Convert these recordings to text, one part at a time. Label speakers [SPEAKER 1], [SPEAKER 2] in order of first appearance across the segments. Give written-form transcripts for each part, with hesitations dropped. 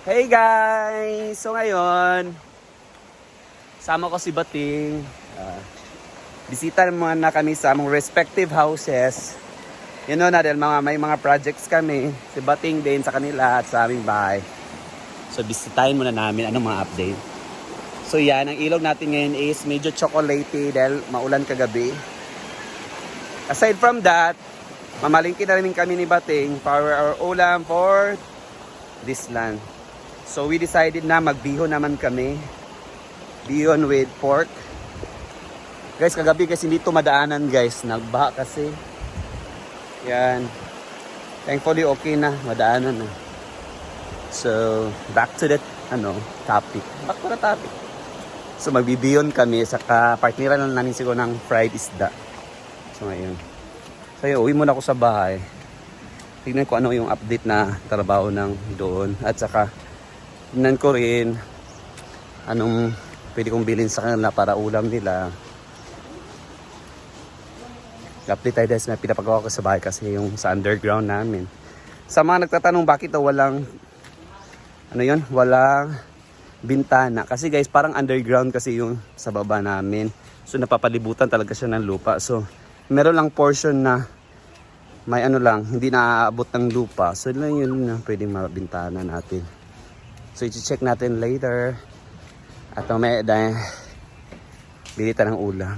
[SPEAKER 1] Hey guys! So ngayon, sama ko si Bating. Bisita naman na kami sa among respective houses. You know na dahil may mga projects kami. Si Bating din sa kanila at sa aming bahay. So bisitahin muna namin anong mga update. So yan, ang ilog natin ngayon is medyo chocolatey dahil maulan kagabi. Aside from that, mamalingki na rin kami ni Bating for our ulam for this land. So we decided na magbihon naman kami. Bihon with pork. Guys, kagabi kasi hindi ito madaanan guys. Nagbaha kasi. Yan. Thankfully okay na. Madaanan na. So, back to that topic. Back to the topic. So magbibihon kami. Saka partneran lang namin siguro ng fried isda. So ngayon. So yun, uwi muna ako sa bahay. Tignan ko ano yung update na trabaho ng doon. At saka tignan ko rin anong pwede kong bilhin sa kanila para ulam nila. Update tayo guys, may pinapagawa ko sa bahay kasi yung sa underground namin. Sa mga nagtatanong bakit walang walang bintana. Kasi guys, parang underground kasi yung sa baba namin. So napapalibutan talaga siya ng lupa. So meron lang portion na may hindi naaabot ng lupa. So yun na pwedeng mabintana natin. So i-check natin later. At may bilita ng ulam.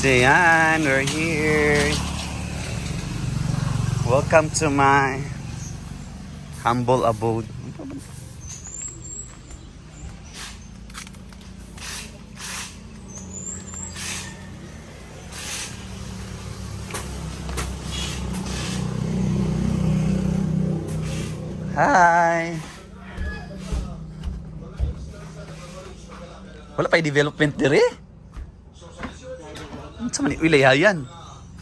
[SPEAKER 1] So yan, we're here. Welcome to my humble abode. Hi! Wala pa yung development dire? Ano sa mani? Uy, layhayan.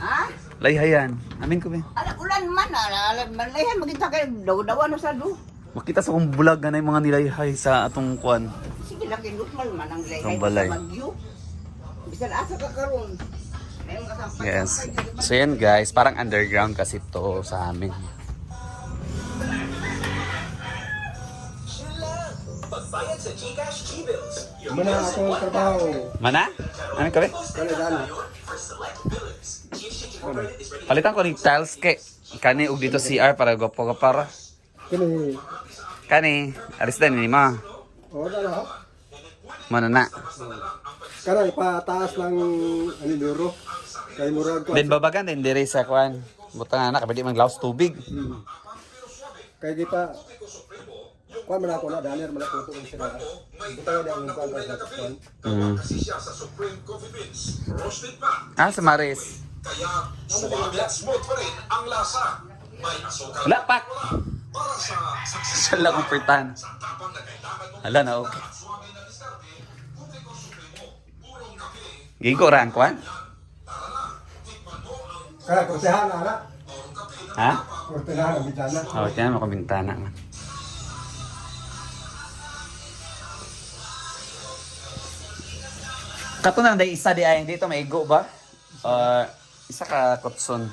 [SPEAKER 2] Ha?
[SPEAKER 1] Layhayan. Amin ko ba?
[SPEAKER 2] Ala ulan man, malayan magita kayo daw-dawa no sa do.
[SPEAKER 1] Makita sa kong bulag na yung mga nilayhay sa atong kwan.
[SPEAKER 2] Sige lang kinutmal man ang layhay
[SPEAKER 1] Ang balay.
[SPEAKER 2] sa Bagyo. Bisan asa ka karon.
[SPEAKER 1] Yes. So yan guys, parang underground kasi to sa amin.
[SPEAKER 3] Pagbayad sa GCash G-Bills.
[SPEAKER 4] Mana ako trabaho.
[SPEAKER 1] Mana? Amin ko ba?
[SPEAKER 4] Kanadana.
[SPEAKER 3] For select billers. GCash Incorporated is ready.
[SPEAKER 1] Palitan ko ng tiles kay kani og dito CR para gopo ka para.
[SPEAKER 4] Kini.
[SPEAKER 1] Kani, alis din ni ma.
[SPEAKER 4] O dala.
[SPEAKER 1] Mana na.
[SPEAKER 4] Kana ipataas lang euro. Kay murag ko.
[SPEAKER 1] Din babagan din diri sa kwan. Butang anak pwede man glass tubig.
[SPEAKER 4] Kay di pa. Kuan man ako na daler man ako tuong sila. Kita na ang kuan sa kuan.
[SPEAKER 3] Siya sa Supreme Coffee Beans. Roasted pa.
[SPEAKER 1] Ah, sa Maris.
[SPEAKER 3] Kaya suwag at smooth pa rin ang lasa. May asukal.
[SPEAKER 1] Wala pa.
[SPEAKER 3] Para sa success
[SPEAKER 1] Siya lang kong pertan.
[SPEAKER 3] sa tapang na kailangan mo.
[SPEAKER 1] Hala na okay.
[SPEAKER 3] Suwag na diskarte. Puti ko supremo. Purong kape.
[SPEAKER 1] Gigo ra ang kwan?
[SPEAKER 4] Kaya kurtehan na na.
[SPEAKER 1] Ha?
[SPEAKER 4] Kurtehan ang bitana.
[SPEAKER 1] Oh, tiyan mo ko bintana man. Kato nang day isa di ay dito maigo ba? Or isa ka kutson.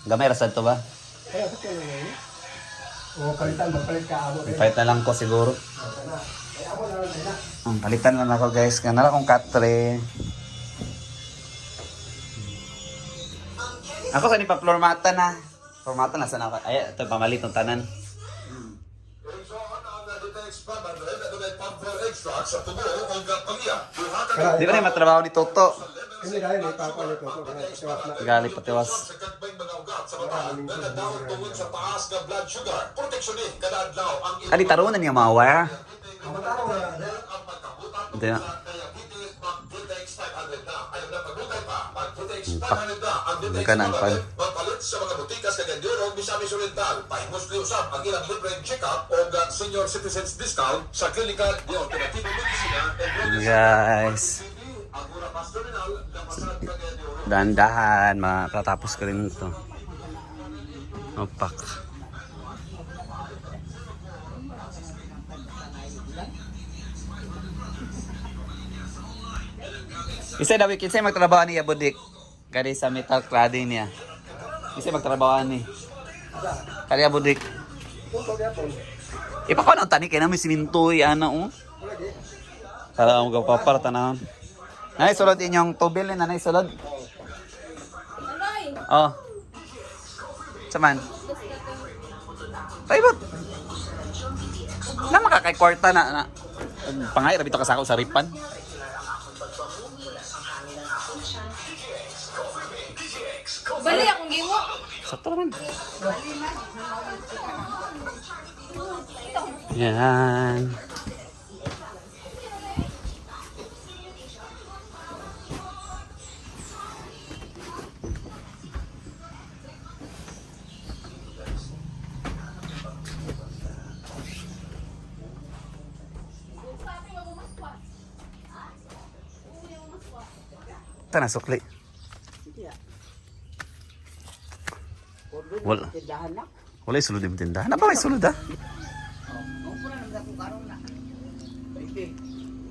[SPEAKER 1] Gamay ra sad to ba?
[SPEAKER 4] Kaya sa kanya ni. O palitan magpalit ka amo.
[SPEAKER 1] Palit na lang ko siguro.
[SPEAKER 4] Kaya ako na lang na.
[SPEAKER 1] Palitan lang ako guys. Kanara kong katre. Ako sa ni pa floor mata na. Floor mata na sana ako. Ay, ito pamalit ng tanan. Di ba na yung matrabaho ni Toto?
[SPEAKER 4] Hindi dahil may papalit ko. Kaya pasiwas na.
[SPEAKER 1] Gali patiwas. Kali tarunan niya mga wire.
[SPEAKER 4] Ang tao na.
[SPEAKER 1] Hindi na. Hindi ka na ang pan.
[SPEAKER 3] Magpalit sa mga butikas kag Enduro Misamis Oriental. Pahimos ni usab ang ilang libre check-up o senior citizens discount sa klinika di Alternativo Medicina and
[SPEAKER 1] Guys. Dahan-dahan. Matatapos ko rin ito. Opak. Isa daw kinsa magtrabaho niya budik. Kani sa metal cladding niya. Isa magtrabaho ni. Kaya budik.
[SPEAKER 4] Puto gyapon.
[SPEAKER 1] Ipakaw ang tani kay namin siminto ana oh.
[SPEAKER 4] Wala di.
[SPEAKER 1] Para mo gapapar tanan. Nay sulod inyong tubil ni nanay sulod. Oh. Saman. Paibot. Na makakay kwarta na. Pangay rabi to kasako sa ripan.
[SPEAKER 5] Bali akong gimo.
[SPEAKER 1] Sakto naman. Yan. Ito na sukli. Wala.
[SPEAKER 2] Tindahan na.
[SPEAKER 1] Wala yung sulod yung tindahan. Ano ba may sulod ah?
[SPEAKER 2] Opo na nagdako karon na. Bibi.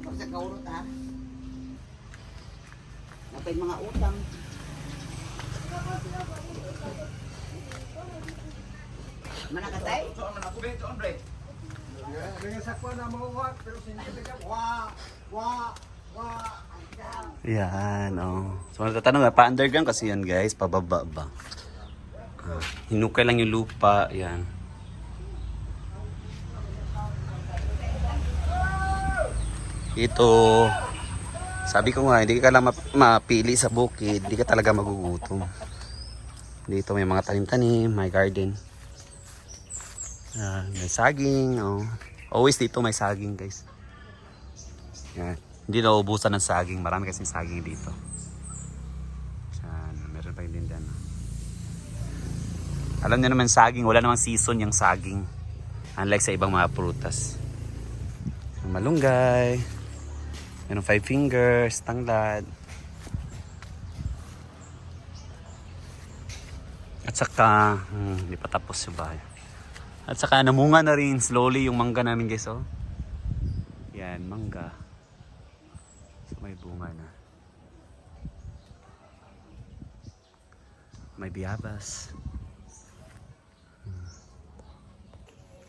[SPEAKER 2] Sa kaurot ha. Napay mga utang. Manakatay?
[SPEAKER 4] Dengan sakwa na mga uwat, pero sinigyan wa.
[SPEAKER 1] Yan, oh. So, natatanong nga, pa-underground kasi yan, guys. Pababa ba? Hinukay lang yung lupa. Yan. Ito, sabi ko nga, hindi ka lang mapili sa bukid. Hindi ka talaga magugutom. Dito may mga tanim-tanim, may garden. May saging, oh. Always dito may saging, guys. Yan. Hindi na ubusan ng saging. Marami kasing saging dito. Yan. Meron pa din dyan. Alam niyo naman saging. Wala namang season yung saging. Unlike sa ibang mga prutas. Malunggay. Meron 5 fingers. Tanglad. At saka, hindi pa tapos yung bahay. At saka namunga na rin slowly yung mangga namin, guys. Oh. Yan, mangga. May bunga na. May biyabas.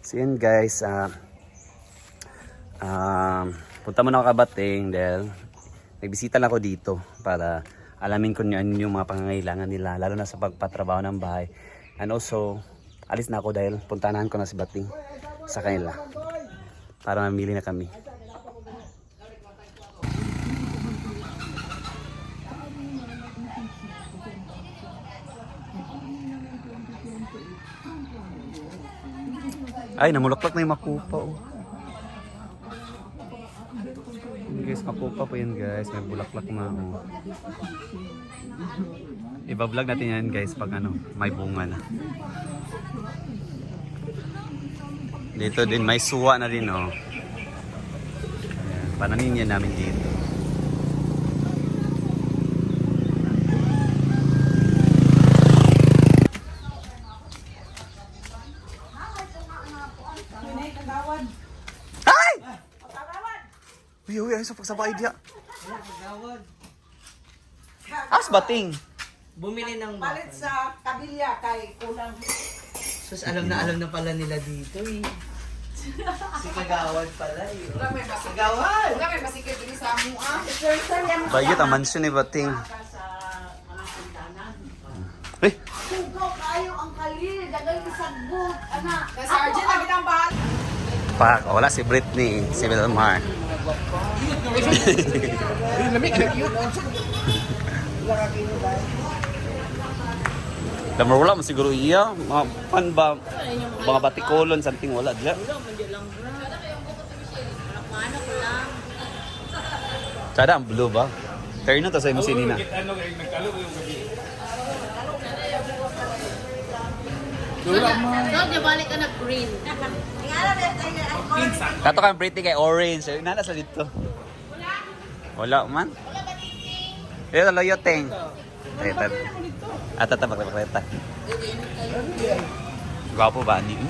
[SPEAKER 1] So yun guys, punta muna ako Kabating dahil nagbisita lang ako dito para alamin ko ano yung mga pangangailangan nila, lalo na sa pagpatrabaho ng bahay. And also, alis na ako dahil puntahan ko na si Bating sa kanila para mamili na kami. Ay, namulaklak na yung makupa. Oh. Guys, makupa po yan guys. May bulaklak na. Oh. Iba-vlog natin yan guys pag ano, may bunga na. Dito din, may suwa na rin. Oh. Ayan, pananin yan namin dito. Uy, ay sa pagsabay dia. As Bating.
[SPEAKER 6] Bumili ng
[SPEAKER 2] Palit sa kabilya kay kulang.
[SPEAKER 6] Sus, alam na pala nila dito eh. Si Kagawad pala eh. Kagawad!
[SPEAKER 5] Wala may masikip ini sa amo ah.
[SPEAKER 1] Bayot ang mansion ni Bating.
[SPEAKER 2] Sa mga sindanan.
[SPEAKER 1] Eh,
[SPEAKER 2] Sugaw kayo ang kalil. Dagay ni sagbot. Anak.
[SPEAKER 5] Na sergeant na bitang bahal.
[SPEAKER 1] pak, wala si Britney, si Vilmar. Lamar wala man siguro iya, mga pan ba, mga batikolon, something wala dila. Kada ang blue ba? Kaya na to sa imo sinina.
[SPEAKER 5] Dog, di balik ka nag-green.
[SPEAKER 1] Kato kang Britney kay orange, nana sa dito. Wala man. Ito loyo teng. Ito. Ata pakreta. Gwapo ba ni?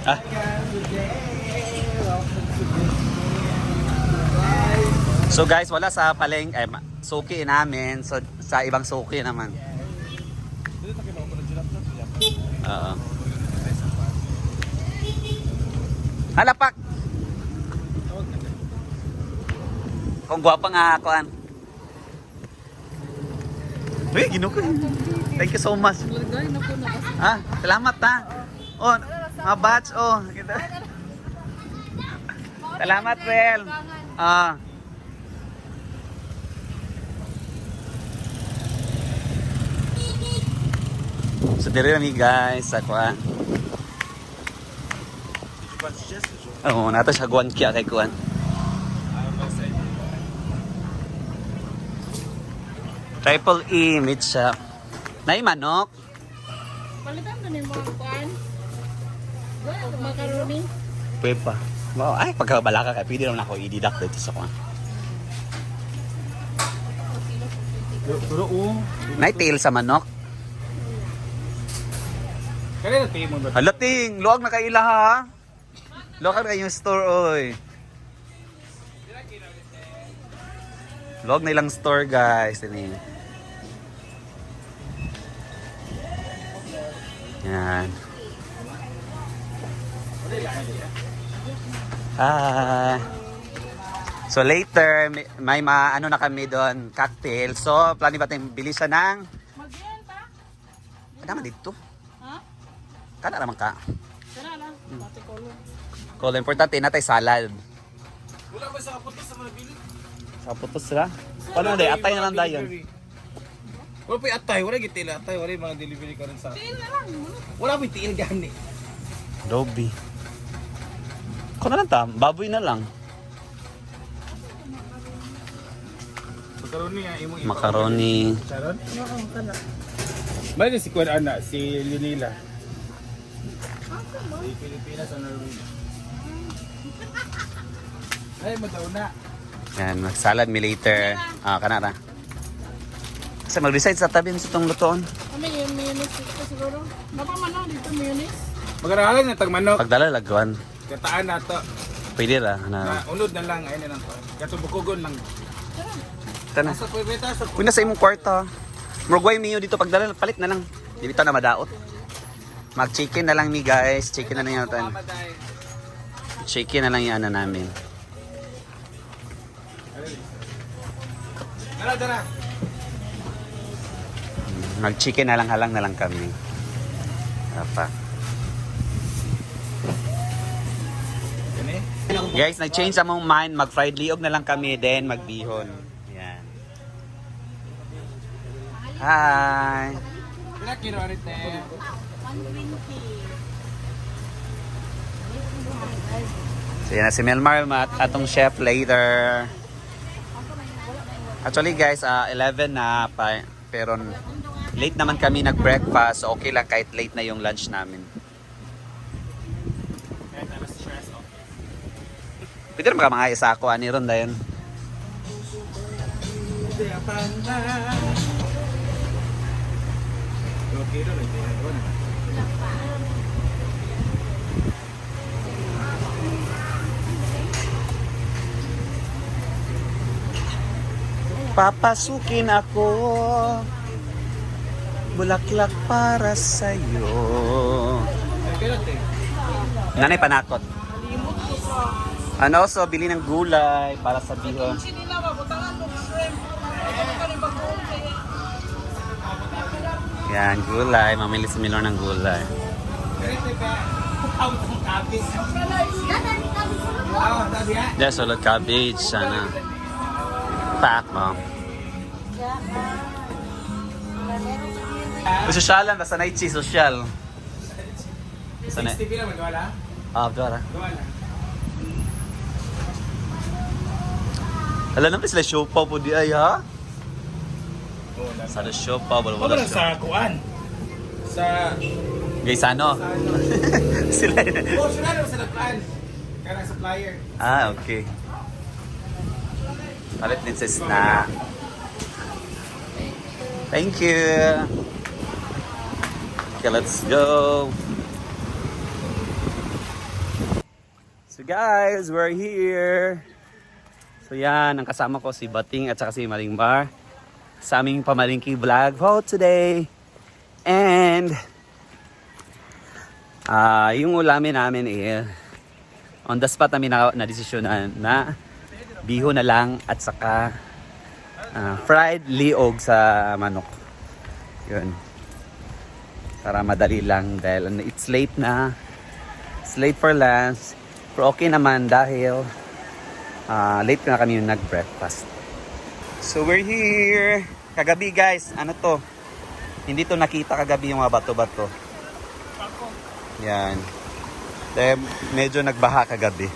[SPEAKER 1] Ah. So guys, wala sa paleng suki namin. So sa ibang suki naman. Oo. Halapak! Kung gwapa nga ako, an. Uy, ginuko. Thank you so much. Ah, salamat ha. Oh, mga batch, oh. Salamat, Rel. Ah. So, diri kami guys, sa kuan. Oo, nato siya guwan kaya kay kuan. Triple E, meat shop. Nay manok.
[SPEAKER 5] Palitan na ni mga kuan. Macaroni.
[SPEAKER 1] Pwede pa. Wow, ay, pagkabalaka ka, pwede naman ako i-deduct dito sa kuan.
[SPEAKER 7] Pero
[SPEAKER 1] Nay tail sa manok.
[SPEAKER 7] kaya na tayo mo ba?
[SPEAKER 1] Halating, luwag na kaila ha. Luwag na kayong store, oy. Luwag na ilang store, guys. Ini. Yan. Ah. So later, may ano na kami doon, cocktail. So, plano ba tayong bili siya ng...
[SPEAKER 5] Magyan pa?
[SPEAKER 1] Ano naman dito?
[SPEAKER 5] Ha?
[SPEAKER 1] Kala naman ka.
[SPEAKER 5] Tara na. Pati kolo.
[SPEAKER 1] Kung importante na tayo salad.
[SPEAKER 7] Wala ba sa kaputos sa mga bili?
[SPEAKER 1] Sa putos sila. Paano na atay na lang dayon.
[SPEAKER 7] Wala pa yung atay, wala yung tiil atay, wala yung mga delivery ka rin sa...
[SPEAKER 5] Tiil na lang.
[SPEAKER 7] Wala pa yung tiil gani.
[SPEAKER 1] Adobe. Kung na lang ta, baboy na lang.
[SPEAKER 7] Macaroni nga, imong ipa-
[SPEAKER 1] Macaroni.
[SPEAKER 7] Sharon? Bali si Kuan Ana, si Lunila. Di Pilipinas, ano rin. Ay, madaw na.
[SPEAKER 1] Yan, mag-salad me later. Ah, kanara. Kasi mag-decide sa tabi sa itong lutoon.
[SPEAKER 5] Kami yung mayonnaise dito siguro. Napaman na dito mayonnaise.
[SPEAKER 7] Magarahalan na tag manok.
[SPEAKER 1] Pagdala lagwan.
[SPEAKER 7] Kataan na to.
[SPEAKER 1] Pwede ra.
[SPEAKER 7] Na
[SPEAKER 1] Na.
[SPEAKER 7] unod na lang, ayun na lang to. Katubukugon lang.
[SPEAKER 1] Tana.
[SPEAKER 7] Sa pwede sa
[SPEAKER 1] Kung nasa imong kwarta. Murugway miyo dito pagdala, palit na lang. Di bitaw na madaot. Mag-chicken na lang mi guys. Chicken na lang yung tan. Chicken na lang yung ano namin.
[SPEAKER 7] Dara, dara.
[SPEAKER 1] Mag-chicken na lang halang na lang kami. Apa.
[SPEAKER 7] Yan eh.
[SPEAKER 1] Guys, nag-change among mind. Mag-fried liog na lang kami, then magbihon. Yan. Hi!
[SPEAKER 7] Pila kilo arit na eh.
[SPEAKER 1] So yan na si Melmar at atong chef later. Actually guys, 11 na pa, pero late naman kami nag-breakfast. So okay lang kahit late na yung lunch namin. Pwede naman ka mga isa ako, ani ron dayon. Papasukin ako, bulaklak para sa'yo. Nanay panakot. Ano, so bili ng gulay para sa bihon.
[SPEAKER 5] Nila mabutangan mo shrimp. Ano ka rin mag-okay?
[SPEAKER 1] Yan, gulay. Mamili si Milor ng gulay. Yes, solid cabbage. Sana. Pack mo. Sosyalan, basta na itchy, social. Sana.
[SPEAKER 7] TV naman, wala?
[SPEAKER 1] Ah, dora.
[SPEAKER 7] Wala.
[SPEAKER 1] Alam naman sila siopaw po di ay ha?
[SPEAKER 7] Oo, nasa.
[SPEAKER 1] Sa siopaw, wala
[SPEAKER 7] Wala
[SPEAKER 1] siya.
[SPEAKER 7] sa kuan. Sa...
[SPEAKER 1] Guys, ano? Sila.
[SPEAKER 7] Oh, sila naman sa nagplan. Kaya nang supplier.
[SPEAKER 1] Ah, okay. Palit din sa snack. Thank you. Okay, let's go. So guys, we're here. So yan, ang kasama ko si Bating at saka si Malingbar sa aming pamalingki vlog for today. And Yung ulamin namin on the spot namin na desisyonan na biho na lang at saka fried liog sa manok. Yun. Para madali lang dahil it's late na. It's late for lunch. Pero okay naman dahil late na kami yung nag-breakfast. So we're here. Kagabi guys, ano to? Hindi to nakita kagabi yung mga bato-bato. Yan. Dahil medyo nagbaha kagabi.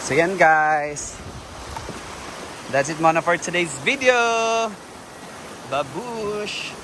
[SPEAKER 1] So yan guys. That's it muna for today's video. Babush!